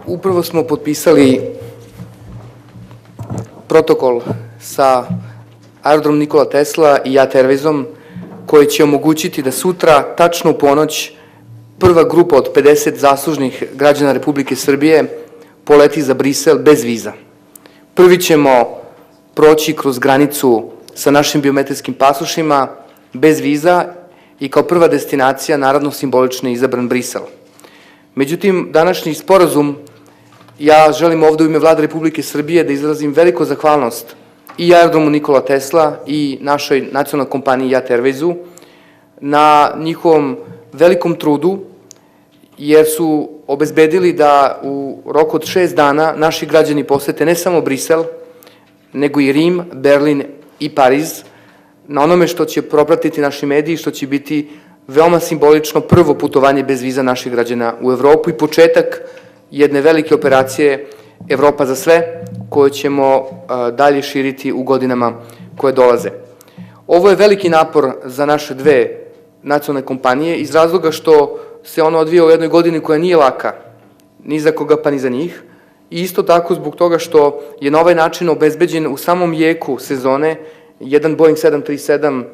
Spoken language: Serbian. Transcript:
Upravo smo potpisali protokol sa aerodrom Nikola Tesla i JAT Airwaysom koji će omogućiti da sutra, tačno u ponoć, prva grupa od 50 zaslužnih građana Republike Srbije poleti za Brisel bez viza. Prvi ćemo proći kroz granicu sa našim biometrijskim pasošima bez viza i kao prva destinacija naravno simbolično je izabran Brisel. Međutim, današnji sporazum, ja želim ovde u ime Vlade Republike Srbije da izrazim veliku zahvalnost i aerodromu Nikola Tesla i našoj nacionalnoj kompaniji JAT Airwaysu na njihovom velikom trudu, jer su obezbedili da u roku od 6 dana naši građani posete ne samo Brisel, nego i Rim, Berlin i Pariz, na onome što će propratiti naši mediji, što će biti veoma simbolično prvo putovanje bez viza naših građana u Evropu i početak jedne velike operacije Evropa za sve, koju ćemo dalje širiti u godinama koje dolaze. Ovo je veliki napor za naše dve nacionalne kompanije iz razloga što se ono odvija u jednoj godini koja nije laka, ni za koga pa ni za njih, i isto tako zbog toga što je na ovaj način obezbeđen u samom jeku sezone jedan Boeing 737